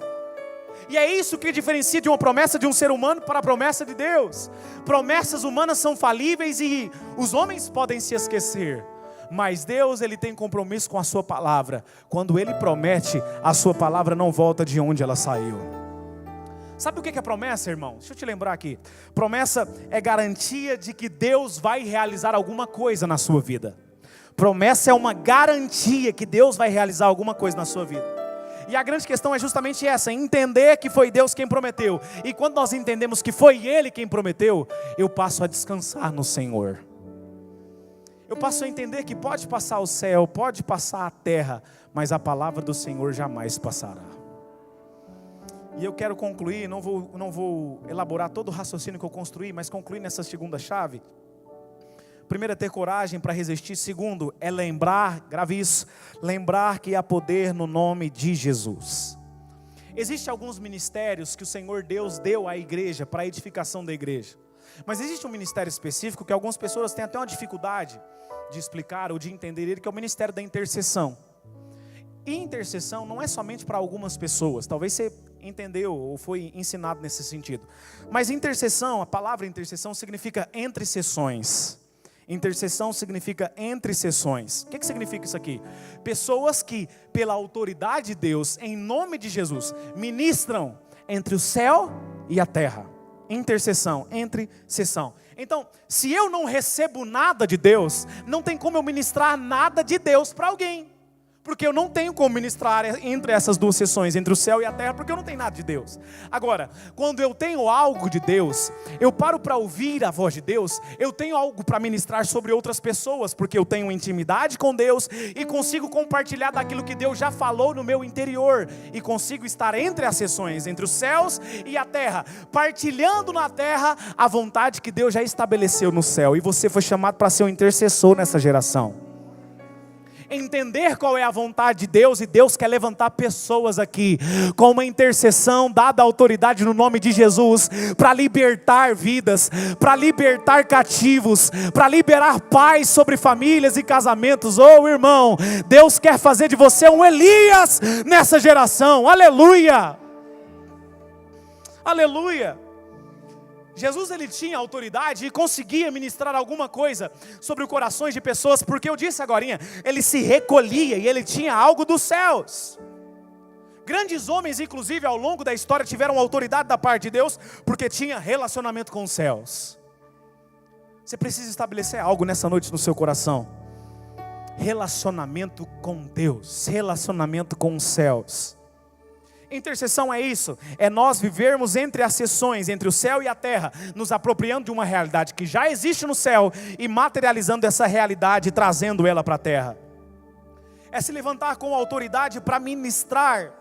E é isso que diferencia de uma promessa de um ser humano para a promessa de Deus. Promessas humanas são falíveis e os homens podem se esquecer. Mas Deus, ele tem compromisso com a sua palavra. Quando ele promete, a sua palavra não volta de onde ela saiu. Sabe o que é promessa, irmão? Deixa eu te lembrar aqui. Promessa é garantia de que Deus vai realizar alguma coisa na sua vida. Promessa é uma garantia que Deus vai realizar alguma coisa na sua vida. E a grande questão é justamente essa, entender que foi Deus quem prometeu. E quando nós entendemos que foi Ele quem prometeu, eu passo a descansar no Senhor. Eu passo a entender que pode passar o céu, pode passar a terra, mas a palavra do Senhor jamais passará. E eu quero concluir, não vou elaborar todo o raciocínio que eu construí, mas concluir nessa segunda chave. Primeiro é ter coragem para resistir. Segundo é lembrar, grave isso, lembrar que há poder no nome de Jesus. Existem alguns ministérios que o Senhor Deus deu à igreja, para a edificação da igreja. Mas existe um ministério específico que algumas pessoas têm até uma dificuldade de explicar ou de entender ele, que é o ministério da intercessão. E intercessão não é somente para algumas pessoas, talvez você entendeu ou foi ensinado nesse sentido. Mas intercessão, a palavra intercessão significa entre sessões. Intercessão significa entre sessões. O que significa isso aqui? Pessoas que, pela autoridade de Deus, em nome de Jesus, ministram entre o céu e a terra. Intercessão, entre sessão. Então, se eu não recebo nada de Deus, não tem como eu ministrar nada de Deus para alguém. Porque eu não tenho como ministrar entre essas duas sessões, entre o céu e a terra, porque eu não tenho nada de Deus. Agora, quando eu tenho algo de Deus, eu paro para ouvir a voz de Deus, eu tenho algo para ministrar sobre outras pessoas, porque eu tenho intimidade com Deus e consigo compartilhar daquilo que Deus já falou no meu interior, e consigo estar entre as sessões, entre os céus e a terra, partilhando na terra a vontade que Deus já estabeleceu no céu, e você foi chamado para ser um intercessor nessa geração. Entender qual é a vontade de Deus, e Deus quer levantar pessoas aqui com uma intercessão dada a autoridade no nome de Jesus, para libertar vidas, para libertar cativos, para liberar paz sobre famílias e casamentos. Oh irmão, Deus quer fazer de você um Elias nessa geração, aleluia, aleluia. Jesus, ele tinha autoridade e conseguia ministrar alguma coisa sobre os corações de pessoas, porque eu disse agorinha, ele se recolhia e ele tinha algo dos céus. Grandes homens, inclusive, ao longo da história, tiveram autoridade da parte de Deus, porque tinha relacionamento com os céus. Você precisa estabelecer algo nessa noite no seu coração. relacionamento com Deus, relacionamento com os céus. Intercessão é isso, é nós vivermos entre as seções, entre o céu e a terra, nos apropriando de uma realidade que já existe no céu e materializando essa realidade e trazendo ela para a terra. É se levantar com autoridade para ministrar,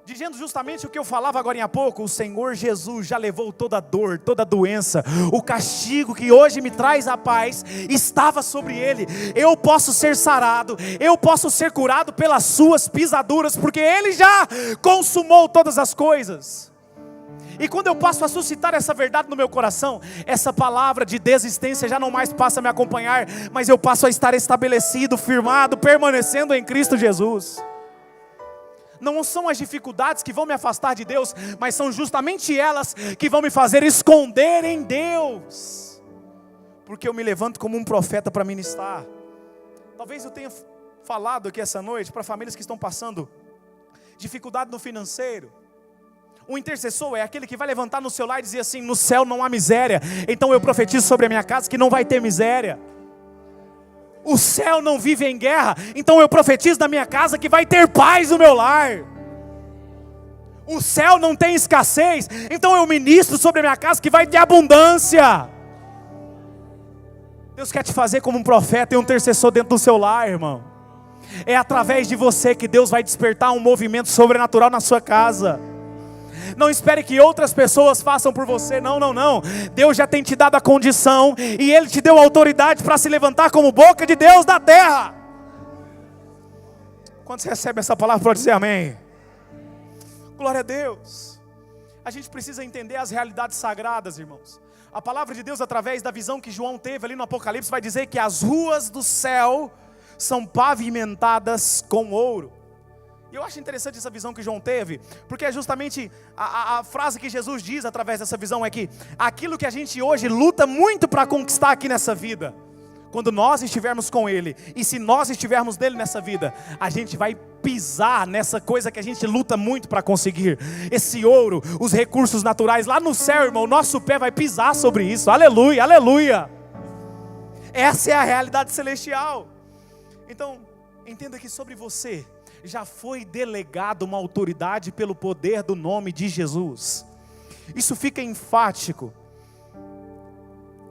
dizendo justamente o que eu falava agora há pouco: o Senhor Jesus já levou toda a dor, toda a doença, o castigo que hoje me traz a paz, estava sobre Ele. Eu posso ser sarado, eu posso ser curado pelas suas pisaduras, porque Ele já consumou todas as coisas. E quando eu passo a suscitar essa verdade no meu coração, essa palavra de desistência já não mais passa a me acompanhar, mas eu passo a estar estabelecido, firmado, permanecendo em Cristo Jesus. Não são as dificuldades que vão me afastar de Deus, mas são justamente elas que vão me fazer esconder em Deus, porque eu me levanto como um profeta para ministrar. Talvez eu tenha falado aqui essa noite para famílias que estão passando dificuldade no financeiro. O intercessor é aquele que vai levantar no seu lar e dizer assim: no céu não há miséria, então eu profetizo sobre a minha casa que não vai ter miséria. O céu não vive em guerra, então eu profetizo na minha casa que vai ter paz no meu lar. O céu não tem escassez, então eu ministro sobre a minha casa que vai ter abundância. Deus quer te fazer como um profeta e um intercessor dentro do seu lar, irmão. É através de você que Deus vai despertar um movimento sobrenatural na sua casa. Não espere que outras pessoas façam por você, não. Deus já tem te dado a condição e Ele te deu a autoridade para se levantar como boca de Deus da terra. Quando você recebe essa palavra, pode dizer amém. Glória a Deus. A gente precisa entender as realidades sagradas, irmãos. A palavra de Deus, através da visão que João teve ali no Apocalipse, vai dizer que as ruas do céu são pavimentadas com ouro. E eu acho interessante essa visão que João teve, porque é justamente a frase que Jesus diz através dessa visão é que aquilo que a gente hoje luta muito para conquistar aqui nessa vida, quando nós estivermos com Ele, e se nós estivermos dele nessa vida, a gente vai pisar nessa coisa que a gente luta muito para conseguir. Esse ouro, os recursos naturais, lá no céu, irmão, o nosso pé vai pisar sobre isso. Aleluia, aleluia. Essa é a realidade celestial. Então, entenda que sobre você já foi delegado uma autoridade pelo poder do nome de Jesus. Isso fica enfático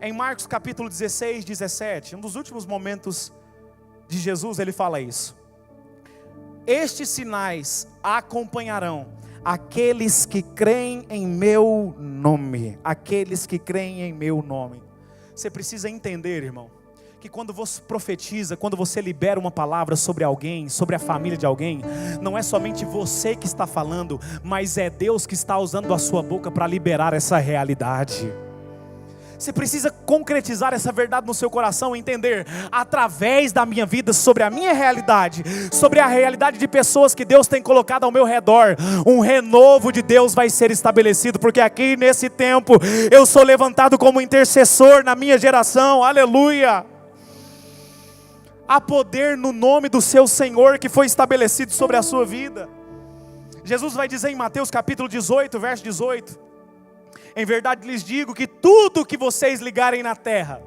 em Marcos capítulo 16, 17, um dos últimos momentos de Jesus, ele fala isso: estes sinais acompanharão aqueles que creem em meu nome. Aqueles que creem em meu nome. Você precisa entender, irmão, que quando você profetiza, quando você libera uma palavra sobre alguém, sobre a família de alguém, não é somente você que está falando, mas é Deus que está usando a sua boca para liberar essa realidade. Você precisa concretizar essa verdade no seu coração, entender, através da minha vida, sobre a minha realidade, sobre a realidade de pessoas que Deus tem colocado ao meu redor, um renovo de Deus vai ser estabelecido, porque aqui nesse tempo, eu sou levantado como intercessor na minha geração, aleluia. Há poder no nome do seu Senhor que foi estabelecido sobre a sua vida. Jesus vai dizer em Mateus capítulo 18, verso 18: em verdade lhes digo que tudo que vocês ligarem na terra,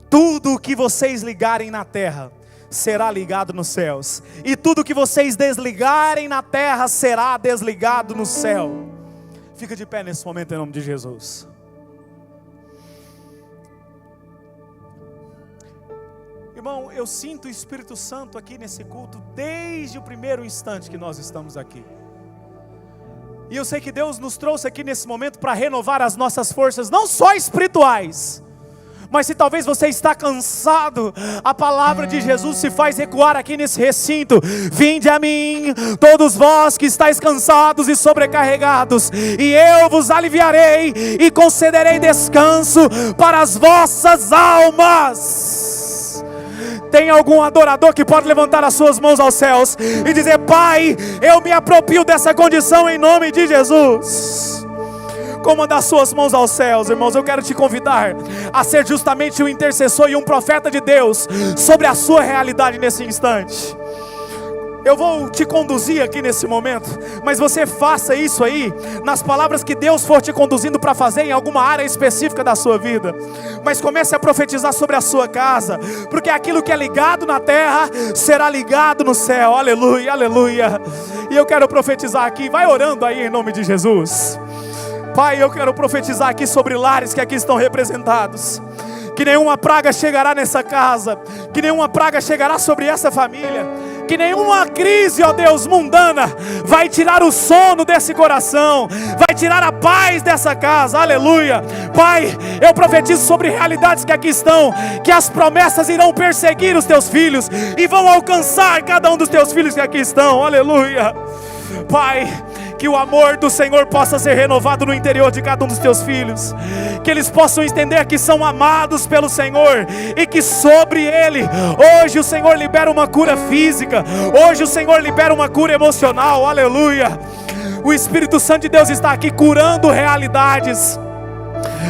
tudo que vocês ligarem na terra, será ligado nos céus, e tudo que vocês desligarem na terra, será desligado no céu. Fica de pé nesse momento em nome de Jesus. Irmão, eu sinto o Espírito Santo aqui nesse culto desde o primeiro instante que nós estamos aqui. E eu sei que Deus nos trouxe aqui nesse momento para renovar as nossas forças, não só espirituais, mas se talvez você está cansado, a palavra de Jesus se faz ecoar aqui nesse recinto: vinde a mim, todos vós que estáis cansados e sobrecarregados, e eu vos aliviarei e concederei descanso para as vossas almas. Tem algum adorador que pode levantar as suas mãos aos céus e dizer: Pai, eu me aproprio dessa condição em nome de Jesus? Comanda as suas mãos aos céus, irmãos. Eu quero te convidar a ser justamente um intercessor e um profeta de Deus sobre a sua realidade nesse instante. Eu vou te conduzir aqui nesse momento, mas você faça isso aí, nas palavras que Deus for te conduzindo para fazer em alguma área específica da sua vida. Mas comece a profetizar sobre a sua casa, porque aquilo que é ligado na terra, será ligado no céu. Aleluia, aleluia. E eu quero profetizar aqui, vai orando aí em nome de Jesus. Pai, eu quero profetizar aqui sobre lares que aqui estão representados. Que nenhuma praga chegará nessa casa, que nenhuma praga chegará sobre essa família, que nenhuma crise, ó Deus, mundana vai tirar o sono desse coração, vai tirar a paz dessa casa. Aleluia. Pai, eu profetizo sobre realidades que aqui estão, que as promessas irão perseguir os teus filhos e vão alcançar cada um dos teus filhos que aqui estão. Aleluia. Pai, que o amor do Senhor possa ser renovado no interior de cada um dos teus filhos, que eles possam entender que são amados pelo Senhor, e que sobre ele, hoje o Senhor libera uma cura física, hoje o Senhor libera uma cura emocional. Aleluia. O Espírito Santo de Deus está aqui curando realidades,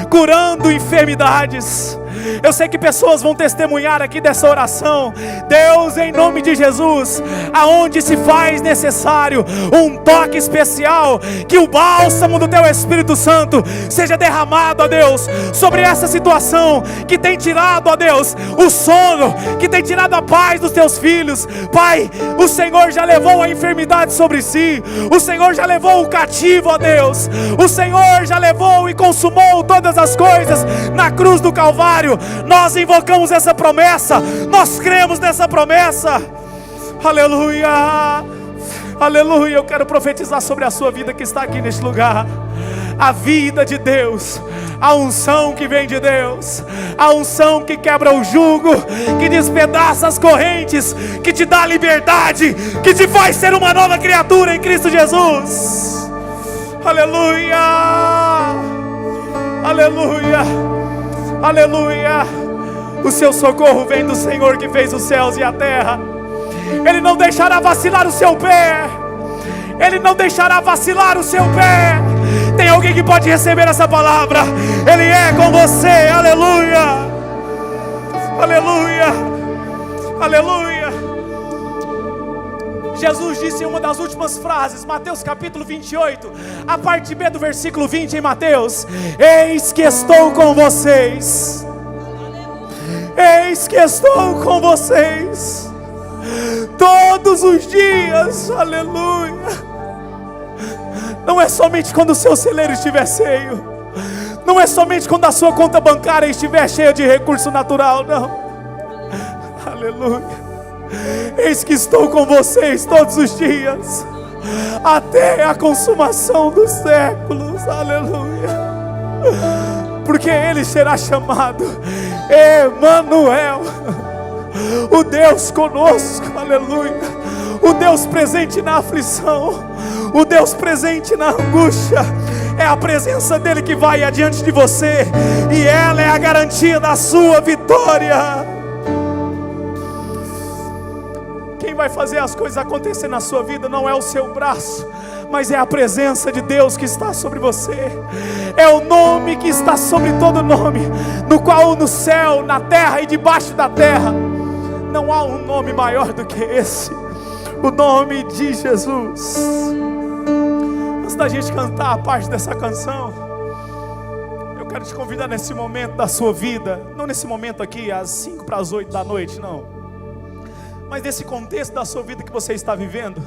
curando enfermidades. Eu sei que pessoas vão testemunhar aqui dessa oração. Deus, em nome de Jesus, aonde se faz necessário um toque especial, que o bálsamo do Teu Espírito Santo seja derramado, ó Deus, sobre essa situação que tem tirado, ó Deus, o sono, que tem tirado a paz dos Teus filhos. Pai, o Senhor já levou a enfermidade sobre si, o Senhor já levou o cativo, ó Deus, o Senhor já levou e consumou todas as coisas na cruz do Calvário. Nós invocamos essa promessa, nós cremos nessa promessa. Aleluia, aleluia. Eu quero profetizar sobre a sua vida que está aqui neste lugar. A vida de Deus, a unção que vem de Deus, a unção que quebra o jugo, que despedaça as correntes, que te dá liberdade, que te faz ser uma nova criatura em Cristo Jesus. Aleluia, aleluia, aleluia. O seu socorro vem do Senhor que fez os céus e a terra. Ele não deixará vacilar o seu pé, Ele não deixará vacilar o seu pé. Tem alguém que pode receber essa palavra? Ele é com você. Aleluia, aleluia, aleluia. Jesus disse em uma das últimas frases, Mateus capítulo 28, a parte B do versículo 20 em Mateus: eis que estou com vocês, eis que estou com vocês todos os dias. Aleluia. Não é somente quando o seu celeiro estiver cheio, não é somente quando a sua conta bancária estiver cheia de recurso natural, não. Aleluia. Eis que estou com vocês todos os dias, até a consumação dos séculos. Aleluia. Porque Ele será chamado Emanuel, o Deus conosco. Aleluia. O Deus presente na aflição, o Deus presente na angústia. É a presença dEle que vai adiante de você, e ela é a garantia da sua vitória. Quem vai fazer as coisas acontecer na sua vida não é o seu braço, mas é a presença de Deus que está sobre você. É o nome que está sobre todo nome, no qual no céu, na terra e debaixo da terra não há um nome maior do que esse, o nome de Jesus. Antes da gente cantar a parte dessa canção, eu quero te convidar nesse momento da sua vida, não nesse momento aqui às 5 para as 8 da noite, não, mas nesse contexto da sua vida que você está vivendo,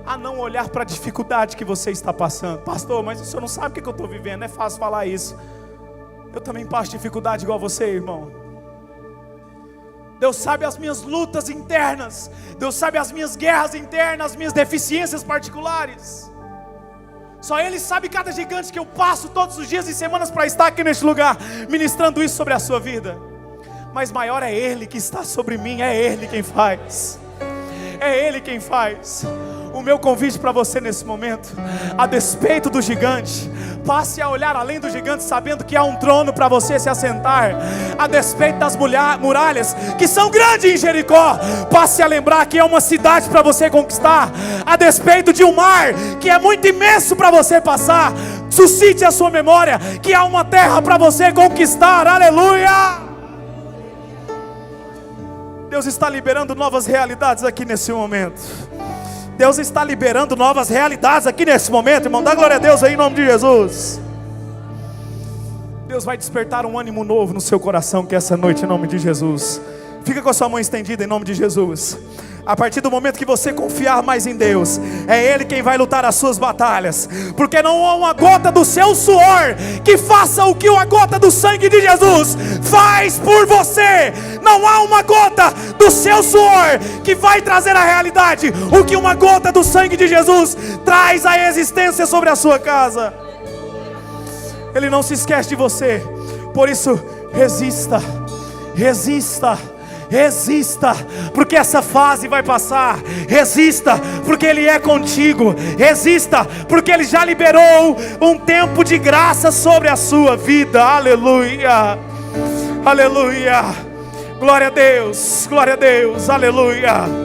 a não olhar para a dificuldade que você está passando. Pastor, mas o senhor não sabe o que eu estou vivendo. É fácil falar isso. Eu também passo dificuldade igual você, irmão. Deus sabe as minhas lutas internas, Deus sabe as minhas guerras internas, as minhas deficiências particulares. Só Ele sabe cada gigante que eu passo todos os dias e semanas para estar aqui neste lugar, ministrando isso sobre a sua vida. Mas maior é Ele que está sobre mim, é Ele quem faz, é Ele quem faz. O meu convite para você nesse momento, a despeito do gigante, passe a olhar além do gigante, sabendo que há um trono para você se assentar. A despeito das muralhas que são grandes em Jericó, passe a lembrar que é uma cidade para você conquistar. A despeito de um mar que é muito imenso para você passar, suscite a sua memória que há uma terra para você conquistar. Aleluia! Deus está liberando novas realidades aqui nesse momento. Deus está liberando novas realidades aqui nesse momento, irmão. Dá glória a Deus aí em nome de Jesus. Deus vai despertar um ânimo novo no seu coração que essa noite, em nome de Jesus. Fica com a sua mão estendida em nome de Jesus. A partir do momento que você confiar mais em Deus, é Ele quem vai lutar as suas batalhas, porque não há uma gota do seu suor que faça o que a gota do sangue de Jesus faz por você. Não há uma gota do seu suor que vai trazer a realidade o que uma gota do sangue de Jesus traz à existência sobre a sua casa. Ele não se esquece de você. Por isso, resista, resista, resista, porque essa fase vai passar. Resista, porque Ele é contigo. Resista, porque Ele já liberou um tempo de graça sobre a sua vida. Aleluia, aleluia, glória a Deus, aleluia.